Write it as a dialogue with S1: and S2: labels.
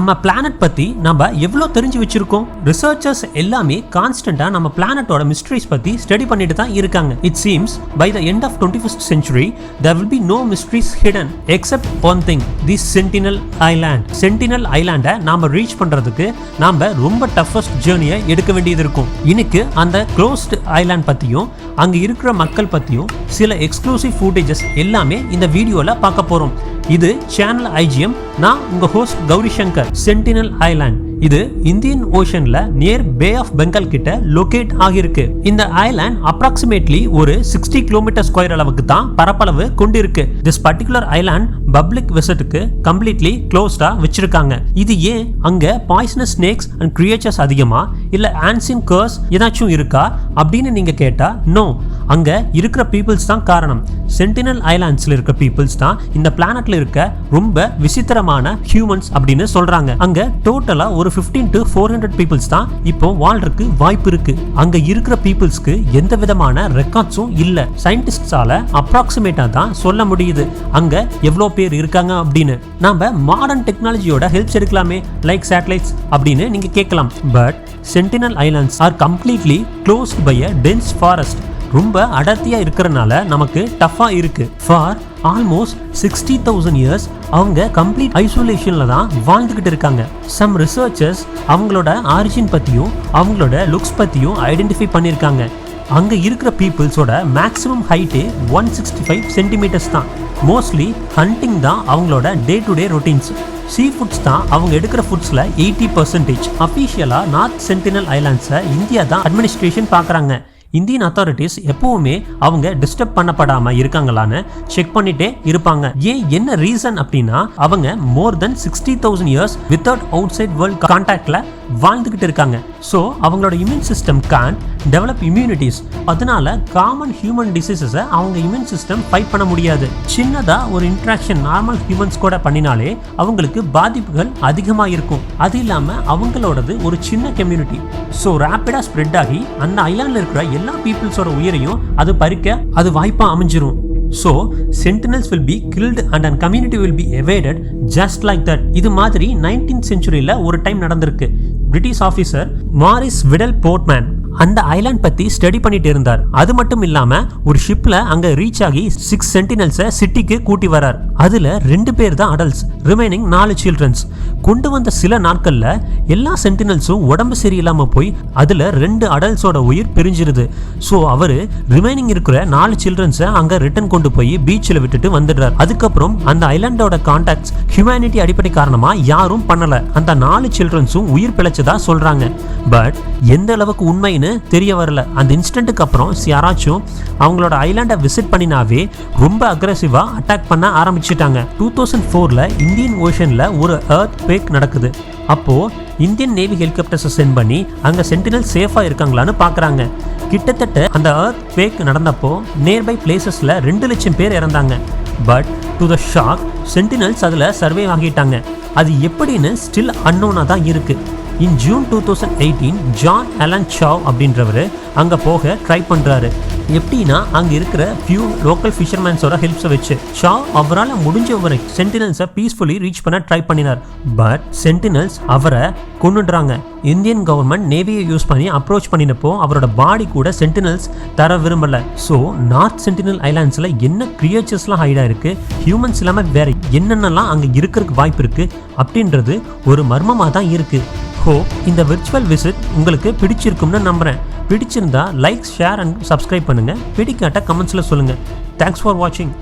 S1: நம்ம பிளானட் பத்தி நம்ம எவ்வளவு தெரிஞ்சு வச்சிருக்கோம்? ரிசர்ச்சர்ஸ் எல்லாமே கான்ஸ்டன்டா நம்ம பிளானட்டோட மிஸ்டரிஸ் பத்தி ஸ்டடி பண்ணிட்டு தான் இருக்காங்க. It seems by the end of 21st century there will be no mysteries hidden except one thing, the Sentinel Island. Sentinel Island நாம ரீச் பண்றதுக்கு நாம ரொம்ப டஃபஸ்ட் ஜர்னியை எடுக்க வேண்டியது இருக்கும். இன்னைக்கு அந்த க்ளோஸ்ட் ஐலாண்ட் பத்தியும் அங்க இருக்கிற மக்கள் பத்தியும் சில எக்ஸ்க்ளூசிவ் ஃபுட்டேஜஸ் எல்லாமே இந்த வீடியோல பார்க்க போறோம். இது சேனல் IGM. நான் உங்க host Gowri Shankar. Sentinel Island இது இந்தியன் ஓஷன்ல நியர் பே ஆஃப் பெங்கால் கிட்ட லொகேட் ஆகிருக்கு. இந்த ஐலாண்ட் அப்ராக்சிமேட்லி ஒரு 60 கிலோமீட்டர் ஸ்கொயர் அளவுக்கு தான் பரப்பளவு கொண்டிருக்கு. திஸ் பர்டிகுலர் ஐலாண்ட் பப்ளிக் விசிட்டுக்கு கம்ப்ளீட்லி க்ளோஸ்டா வச்சிருக்காங்க. இது ஏன்? அங்க பாய்சனஸ் ஸ்னேக்ஸ் அண்ட் கிரியேச்சர்ஸ் அதிகமா இல்ல ஆன்சியன் கர்ஸ் ஏதாச்சும் இருக்கா அப்படின்னு நீங்க கேட்டா நோ, அங்க இருக்கிற பீப்புள்ஸ் தான் காரணம். சென்டினல் ஐலாண்ட்ஸ்ல இருக்க பீப்புள்ஸ் தான் இந்த பிளானட்ல இருக்க ரொம்ப விசித்திரமான ஹியூமன்ஸ் அப்படின்னு சொல்றாங்க. அங்க டோட்டலா ஒரு 15 to 400 பீப்புள்ஸ் தான் இப்போ வாழ்றதுக்கு வாய்ப்பு இருக்கு. அங்க இருக்கிற பீப்புள்ஸ்க்கு எந்த விதமான ரெக்கார்ட்ஸும் இல்ல. சயின்டிஸ்டால அப்ராக்சிமேட்டா தான் சொல்ல முடியுது அங்க எவ்வளவு பேர் இருக்காங்க அப்படின்னு. நாம மாடர்ன் டெக்னாலஜியோட ஹெல்ப்ஸ் எடுக்கலாமே, லைக் சேட்டலைட்ஸ் அப்படின்னு நீங்க கேட்கலாம். But sentinel islands are completely closed by a dense forest. ரொம்ப அடர்த்தியா இருக்கிறனால நமக்கு டஃபா இருக்கு. ஃபார் ஆல்மோஸ்ட் 60,000 years அவங்க கம்ப்ளீட் ஐசோலேஷன்ல தான் வாழ்ந்துகிட்டு இருக்காங்க. சம் ரிசர்ச்சர்ஸ் அவங்களோட ஆரிஜின் பத்தியும் அவங்களோட லுக்ஸ் பத்தியும் ஐடென்டிஃபை பண்ணியிருக்காங்க. அங்க இருக்கிற பீப்புள்ஸோட மேக்ஸிமம் ஹைட்டே 165 சென்டிமீட்டர்ஸ் தான். மோஸ்ட்லி ஹண்டிங் தான் அவங்களோட day to day routines. Sea foods தான் அவங்க எடுக்கிற ஃபுட்ஸ்ல 80%. அஃபிஷியலா நார்த் சென்டினல் ஐலாண்ட்ஸை இந்தியா தான் அட்மினிஸ்ட்ரேஷன் பார்க்குறாங்க. இந்தியன் அத்தாரிட்டிஸ் எப்பவுமே அவங்க டிஸ்டர்ப் பண்ணப்படாம இருக்காங்களான்னு செக் பண்ணிட்டே இருப்பாங்க. ஏன், என்ன ரீசன் அப்படின்னா அவங்க more than 60,000 years without outside world கான்டாக்ட்ல வாழ்ந்துகிட்டு இருக்காங்க. ஸோ அவங்களோட immune system can develop immunities. அதனால காமன் ஹியூமன் டிசீசஸை அவங்க இம்யூன் சிஸ்டம் ஃபைட் பண்ண முடியாது. சின்னதா ஒரு இன்ட்ராக்ஷன் நார்மல் ஹியூமன்ஸ் கூட பண்ணினாலே அவங்களுக்கு பாதிப்புகள் அதிகமாக இருக்கும். அது இல்லாம அவங்களோடது ஒரு சின்ன கம்யூனிட்டி. ஸோ ரேப்பிடா ஸ்ப்ரெட் ஆகி அந்த ஐலாண்ட்ல இருக்கிற எல்லா பீப்புள்ஸோட உயிரையும் அது பறிக்க அது வாய்ப்பா அமைஞ்சிரும். So sentinels will be killed and a community will be evaded just like that. இது மாதிரி 19th centuryல ஒரு டைம் நடந்திருக்கு. பிரிட்டிஷ் ஆபீசர் மாரிஸ் விடல் போர்ட்மேன் அந்த ஐலாண்ட் பத்தி ஸ்டடி பண்ணிட்டு இருந்தார். அது மட்டும் இல்லாம ஒரு ஷிப்ல அங்க ரீச் ஆகி 6 சென்டினல்ஸை சிட்டிக்கு கூட்டி வரார். அதுல 2 பேர் தான் அடல்ட்ஸ், ரிமைனிங் 4 சில்ட்ரன்ஸ். கொண்டு வந்த சில நாட்கள்ல எல்லா சென்டினல்ஸும் உடம்பு சரியில்லாம போய் அதுல 2 அடல்ட்ஸோட உயிர் பிரிஞ்சிருது. ஸோ அவரு ரிமைனிங் இருக்கிற 4 சில்ட்ரன்ஸை அங்க ரிட்டர்ன் கொண்டு போய் பீச்சில் விட்டுட்டு வந்துடுறார். அதுக்கப்புறம் அந்த ஐலாண்டோட கான்டாக்ட்ஸ் ஹியூமனிட்டி அடிப்படை காரணமா யாரும் பண்ணல. அந்த 4 சில்ட்ரன்ஸும் உயிர் பிழைச்சதா சொல்றாங்க. பட் எந்த அளவுக்கு உண்மைன்னு தெரிய வரல. அந்த இன்சிடென்ட்டுக்கு அப்புறம் யாராச்சும் அவங்களோட ஐலாண்டை விசிட் பண்ணினாவே ரொம்ப அக்ரெசிவா அட்டாக் பண்ண ஆரம்பிச்சிட்டாங்க. 2004ல இந்தியன் ஓஷன்ல ஒரு எர்த் குவேக் நடக்குது. அப்போ இந்தியன் நேவி ஹெலிகாப்டர்ஸை சென்ட் பண்ணி அங்க சென்டினல் சேஃபா இருக்காங்களான்னு பாக்குறாங்க. கிட்டத்தட்ட அந்த எர்த் குவேக் நடந்தப்போ நியர்பை பிளேசஸ்ல 2 லட்சம் பேர் இறந்தாங்க. But to the shock sentinels அதுல சர்வே ஆகிட்டாங்க. அது எப்படின்னு ஸ்டில் அன்னோனா தான் இருக்கு. In June 2018 John Allen Chau அப்படின்றவர் அங்கே போக ட்ரை பண்ணுறாரு. எப்படின்னா அங்கே இருக்கிற ஃபியூ லோக்கல் ஃபிஷர்மேன்ஸோட ஹெல்ப்ஸை வச்சு சாவ் அவரால் முடிஞ்ச வரை சென்டினல்ஸை பீஸ்ஃபுல்லி ரீச் பண்ண ட்ரை பண்ணினார். பட் சென்டினல்ஸ் அவரை கொன்னுடுறாங்க. இந்தியன் கவர்மெண்ட் நேவியை யூஸ் பண்ணி அப்ரோச் பண்ணினப்போ அவரோட பாடி கூட சென்டினல்ஸ் தர விரும்பலை. ஸோ நார்த் சென்டினல் ஐலாண்ட்ஸில் என்ன கிரியேச்சர்ஸ்லாம் ஹைடாக இருக்குது, ஹியூமன்ஸ் இல்லாமல் வேற என்னென்னலாம் அங்கே இருக்கிறதுக்கு வாய்ப்பு இருக்குது அப்படின்றது ஒரு மர்மமாக தான் இருக்குது. இந்த விர்ச்சுவல் விசிட் உங்களுக்கு பிடிச்சிருக்கும்னு நம்புறேன். பிடிச்சிருந்தா லைக், ஷேர் அண்ட் சப்ஸ்கிரைப் பண்ணுங்க. பிடிக்காட்ட கமெண்ட்ஸ்ல சொல்லுங்க. தேங்க்ஸ் ஃபார் வாட்சிங்.